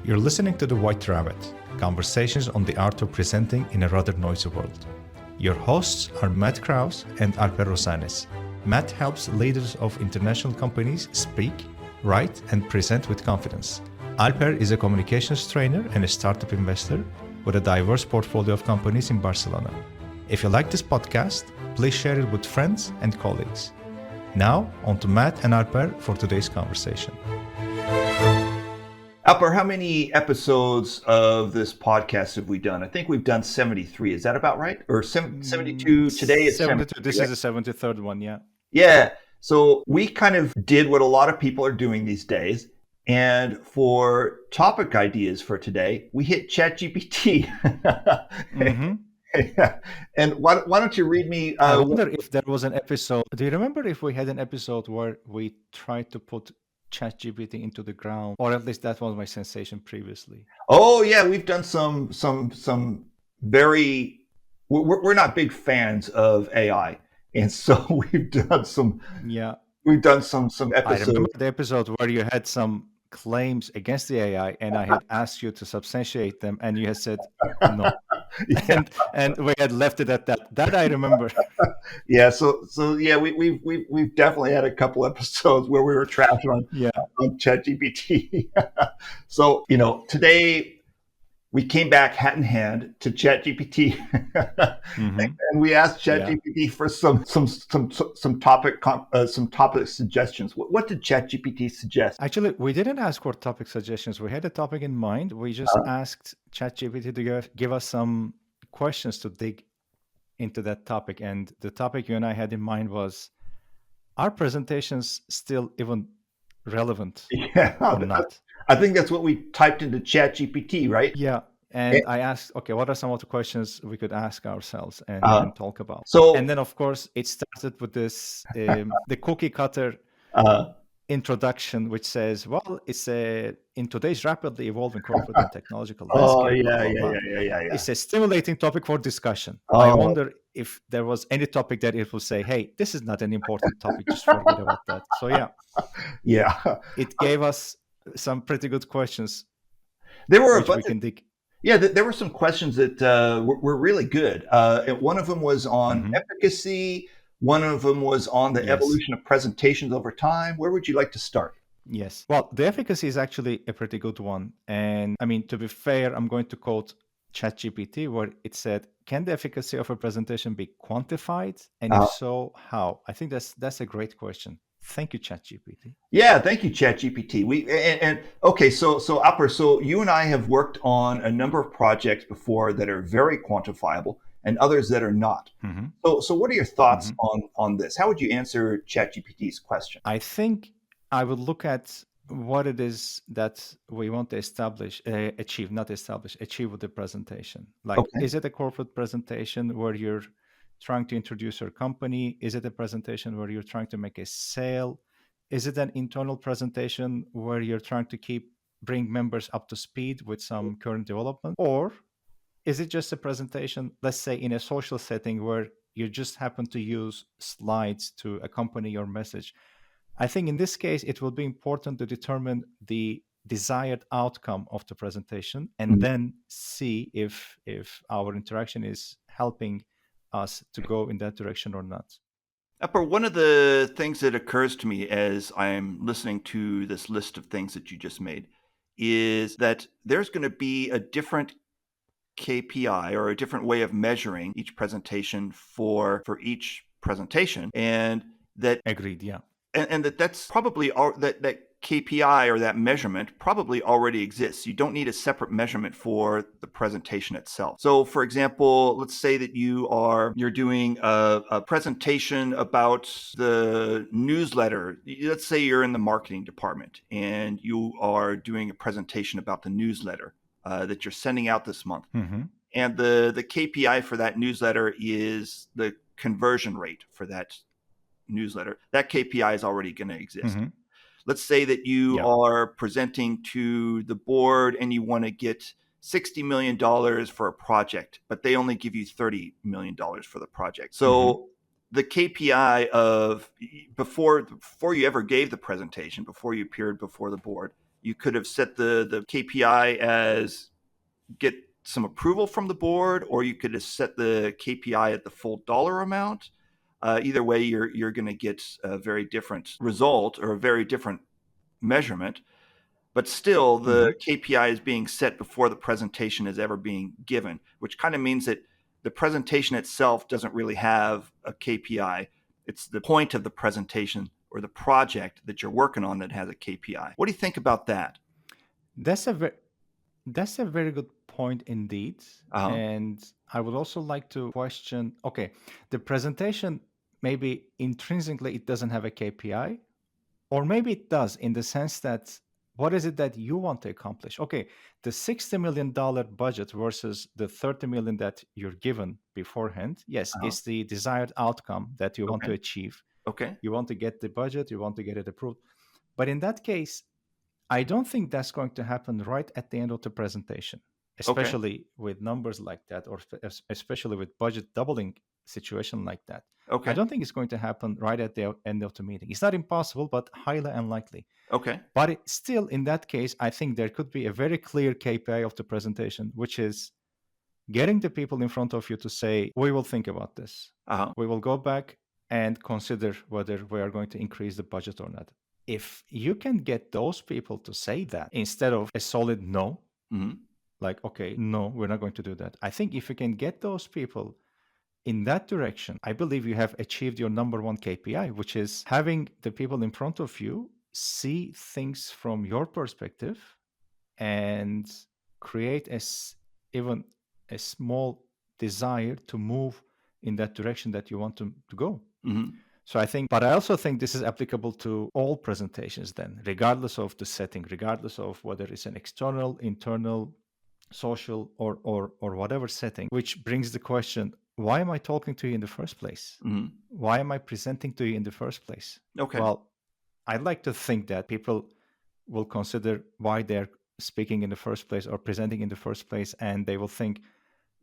You're listening to The White Rabbit, conversations on the art of presenting in a rather noisy world. Your hosts are Matt Krause and Alper Rozanes. Matt helps leaders of international companies speak, write, and present with confidence. Alper is a communications trainer and a startup investor with a diverse portfolio of companies in Barcelona. If you like this podcast, please share it with friends and colleagues. Now, on to Matt and Alper for today's conversation. Alper, how many episodes of this podcast have we done? I think we've done 73. Is that about right? Or 72? Today is 73. This is the 73rd one, yeah. Yeah. So we kind of did what a lot of people are doing these days. And for topic ideas for today, we hit ChatGPT. Mm-hmm. And why don't you read me? I wonder if there was an episode. Do you remember if we had an episode where we tried to put ChatGPT into the ground, or at least that was my sensation previously? Oh yeah, we've done some very. We're not big fans of AI, and so we've done some. Yeah, we've done some episodes. I remember the episode where you had some claims against the AI, and I had asked you to substantiate them, and you had said no. Yeah. and we had left it at that. That I remember. Yeah, so yeah, we've definitely had a couple episodes where we were trapped on ChatGPT. So today we came back hat in hand to ChatGPT, mm-hmm. and we asked ChatGPT for some topic suggestions. What did ChatGPT suggest? Actually, we didn't ask for topic suggestions. We had a topic in mind. We just asked ChatGPT to give us some questions to dig into that topic. And the topic you and I had in mind was: are presentations still even relevant or not? I think that's what we typed into ChatGPT, right? Yeah. And I asked, okay, what are some of the questions we could ask ourselves and talk about? And then, of course, it started with this, the cookie cutter introduction, which says, well, it's in today's rapidly evolving corporate and technological landscape. Yeah. It's a stimulating topic for discussion. I wonder if there was any topic that it will say, hey, this is not an important topic, just forget about that. So, yeah. It gave us some pretty good questions. There were we can dig. Yeah, there were some questions that were really good. One of them was on efficacy. One of them was on the evolution of presentations over time. Where would you like to start? Yes. Well, the efficacy is actually a pretty good one. And I mean, to be fair, I'm going to quote ChatGPT where it said, can the efficacy of a presentation be quantified? And if so, how? I think that's a great question. Thank you, ChatGPT. Yeah, thank you, ChatGPT. Okay, so Alper, so you and I have worked on a number of projects before that are very quantifiable and others that are not. Mm-hmm. So what are your thoughts on this? How would you answer ChatGPT's question? I think I would look at what it is that we want to achieve with the presentation. Like, is it a corporate presentation where you're trying to introduce your company? Is it a presentation where you're trying to make a sale? Is it an internal presentation where you're trying to bring members up to speed with some current development? Or is it just a presentation, let's say in a social setting where you just happen to use slides to accompany your message? I think in this case, it will be important to determine the desired outcome of the presentation and then see if our interaction is helping us to go in that direction or not. Alper, one of the things that occurs to me as I'm listening to this list of things that you just made is that there's going to be a different KPI or a different way of measuring each presentation for each presentation, and that agreed, yeah, and that's probably that KPI or that measurement probably already exists. You don't need a separate measurement for the presentation itself. So for example, let's say that you're doing a presentation about the newsletter. Let's say you're in the marketing department and you are doing a presentation about the newsletter that you're sending out this month. Mm-hmm. And the KPI for that newsletter is the conversion rate for that newsletter. That KPI is already going to exist. Mm-hmm. Let's say that you are presenting to the board and you want to get $60 million for a project, but they only give you $30 million for the project. So the KPI of before you ever gave the presentation, before you appeared before the board, You could have set the KPI as get some approval from the board, or you could have set the KPI at the full dollar amount. Either way, you're going to get a very different result or a very different measurement. But still, the KPI is being set before the presentation is ever being given, which kind of means that the presentation itself doesn't really have a KPI. It's the point of the presentation or the project that you're working on that has a KPI. What do you think about that? That's a very good point indeed. Uh-huh. And I would also like to question, okay, the presentation, maybe intrinsically it doesn't have a KPI, or maybe it does in the sense that what is it that you want to accomplish? Okay, the $60 million budget versus the 30 million that you're given beforehand, yes, Uh-huh. it's the desired outcome that you want Okay. to achieve. Okay. You want to get the budget, you want to get it approved. But in that case, I don't think that's going to happen right at the end of the presentation, Okay. especially with numbers like that, or especially with budget doubling situation like that. I Okay. don't think it's going to happen right at the end of the meeting. It's not impossible, but highly unlikely. Okay. But still, in that case, I think there could be a very clear KPI of the presentation, which is getting the people in front of you to say, we will think about this. Uh-huh. We will go back and consider whether we are going to increase the budget or not. If you can get those people to say that instead of a solid no, like, okay, no, we're not going to do that. I think if you can get those people in that direction, I believe you have achieved your number one KPI, which is having the people in front of you see things from your perspective and create even a small desire to move in that direction that you want to go. So I think, but I also think this is applicable to all presentations then, regardless of the setting, regardless of whether it's an external, internal, social, or whatever setting, which brings the question, why am I talking to you in the first place? Why am I presenting to you in the first place? Okay. Well, I'd like to think that people will consider why they're speaking in the first place or presenting in the first place, and they will think,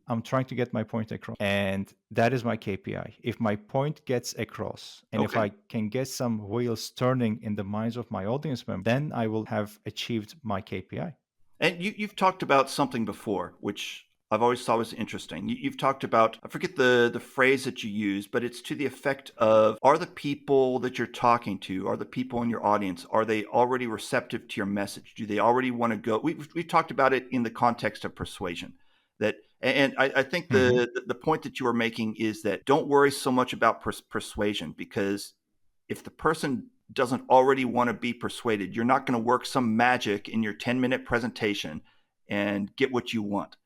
I'm trying to get my point across. And that is my KPI. If my point gets across, and if I can get some wheels turning in the minds of my audience members, then I will have achieved my KPI. And you've talked about something before, which I've always thought was interesting. You've talked about, I forget the phrase that you use, but it's to the effect of, are the people that you're talking to, are the people in your audience, are they already receptive to your message? Do they already want to go? We've talked about it in the context of persuasion. And I think the point that you were making is that don't worry so much about persuasion, because if the person doesn't already want to be persuaded, you're not going to work some magic in your 10-minute presentation and get what you want.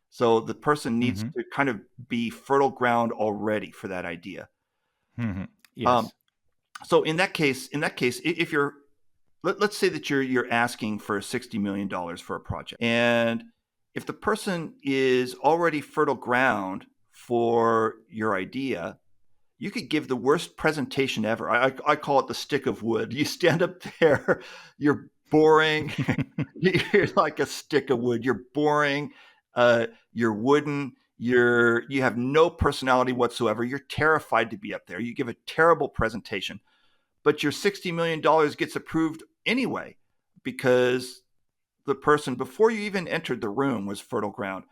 So the person needs to kind of be fertile ground already for that idea. Yes. So in that case, if you're, let's say that you're asking for $60 million for a project, and if the person is already fertile ground for your idea, you could give the worst presentation ever. I call it the stick of wood. You stand up there, you're boring. You're like a stick of wood. You're boring. You're wooden. You have no personality whatsoever. You're terrified to be up there. You give a terrible presentation, but your $60 million gets approved anyway because the person before you even entered the room was fertile ground.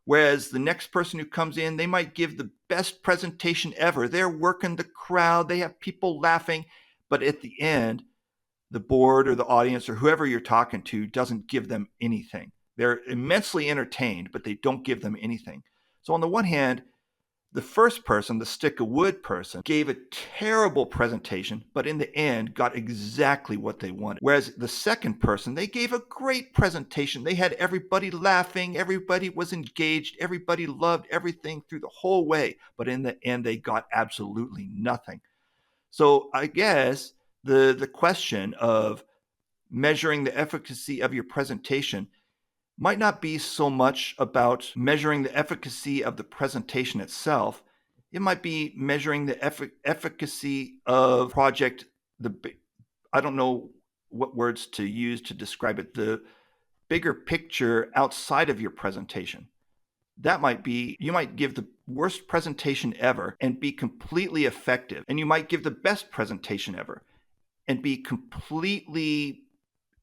Whereas the next person who comes in, they might give the best presentation ever. They're working the crowd. They have people laughing. But at the end, the board or the audience or whoever you're talking to doesn't give them anything. They're immensely entertained, but they don't give them anything. So on the one hand, the first person, the stick of wood person, gave a terrible presentation, but in the end got exactly what they wanted. Whereas the second person, they gave a great presentation. They had everybody laughing, everybody was engaged, everybody loved everything through the whole way, but in the end they got absolutely nothing. So I guess the question of measuring the efficacy of your presentation might not be so much about measuring the efficacy of the presentation itself. It might be measuring the efficacy of project. I don't know what words to use to describe it. The bigger picture outside of your presentation. That might be, you might give the worst presentation ever and be completely effective. And you might give the best presentation ever and be completely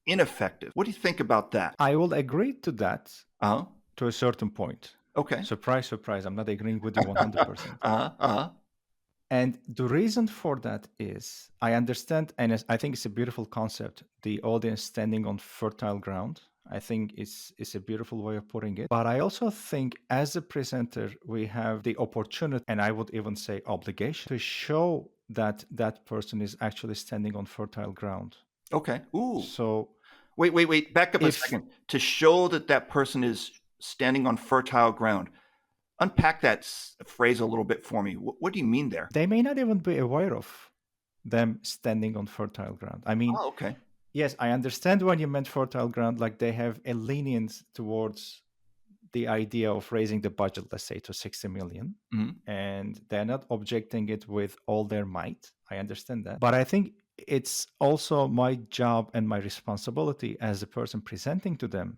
ineffective. What do you think about that? I will agree to that to a certain point. Okay. Surprise, surprise. I'm not agreeing with you 100%. And the reason for that is I understand, and I think it's a beautiful concept, the audience standing on fertile ground. I think it's a beautiful way of putting it. But I also think as a presenter, we have the opportunity, and I would even say obligation, to show that that person is actually standing on fertile ground. Okay. Ooh. So wait. Back up a second. To show that that person is standing on fertile ground. Unpack that phrase a little bit for me. What do you mean there? They may not even be aware of them standing on fertile ground. I mean, okay. Yes, I understand when you meant fertile ground, like they have a lenience towards the idea of raising the budget, let's say, to 60 million. Mm-hmm. And they're not objecting it with all their might. I understand that. But I think it's also my job and my responsibility as a person presenting to them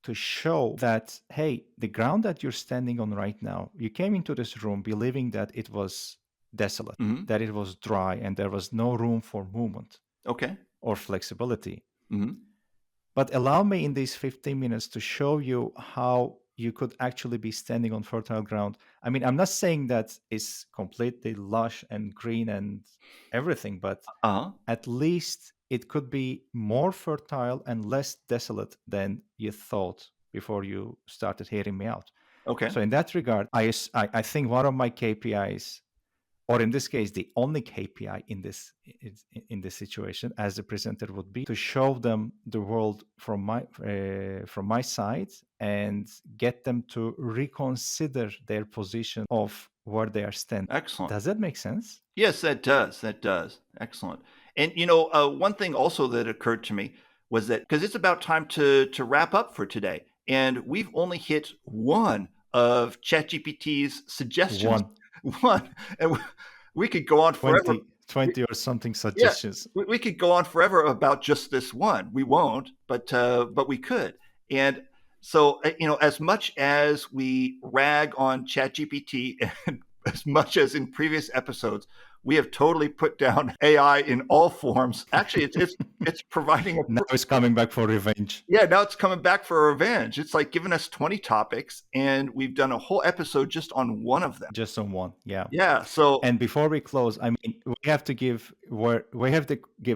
to show that, hey, the ground that you're standing on right now, you came into this room believing that it was desolate, that it was dry, and there was no room for movement. Okay. Or flexibility. Mm-hmm. But allow me in these 15 minutes to show you how you could actually be standing on fertile ground. I mean, I'm not saying that it's completely lush and green and everything, but at least it could be more fertile and less desolate than you thought before you started hearing me out. Okay. So in that regard, I think one of my KPIs, or in this case, the only KPI in this situation as a presenter would be to show them the world from my side and get them to reconsider their position of where they are standing. Excellent. Does that make sense? Yes, that does. That does. Excellent. And one thing also that occurred to me was that because it's about time to wrap up for today, and we've only hit one of ChatGPT's suggestions. One. And we could go on forever. 20 or something suggestions. Yeah, we could go on forever about just this one. We won't, but we could. And so, as much as we rag on ChatGPT, and as much as in previous episodes, we have totally put down AI in all forms. Actually, it's providing now it's coming back for revenge. Yeah, now it's coming back for revenge. It's like giving us 20 topics, and we've done a whole episode just on one of them. Just on one, yeah. Yeah. So, and before we close, I mean, we have to give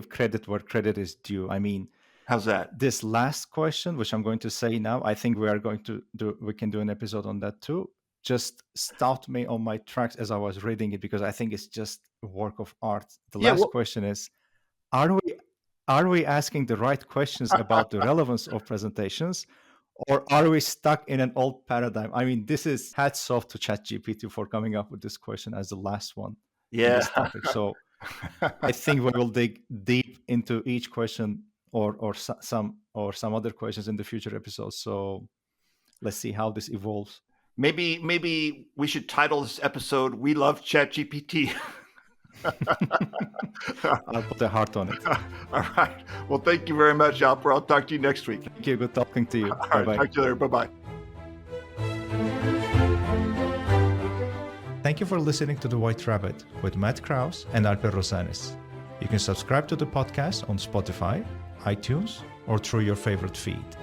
credit where credit is due. I mean, how's that? This last question, which I'm going to say now, I think we can do an episode on that too. Just stopped me on my tracks as I was reading it, because I think it's just a work of art. The last question is, are we asking the right questions about the relevance of presentations, or are we stuck in an old paradigm? I mean, this is hats off to ChatGPT for coming up with this question as the last one. Yeah. In this topic. So I think we will dig deep into each question or some other questions in the future episodes. So let's see how this evolves. Maybe we should title this episode "We Love ChatGPT." I'll put a heart on it. All right. Well, thank you very much, Alper. I'll talk to you next week. Thank you. Good talking to you. All right. Bye-bye. Talk to you later. Bye-bye. Thank you for listening to The White Rabbit with Matt Krause and Alper Rozanes. You can subscribe to the podcast on Spotify, iTunes, or through your favorite feed.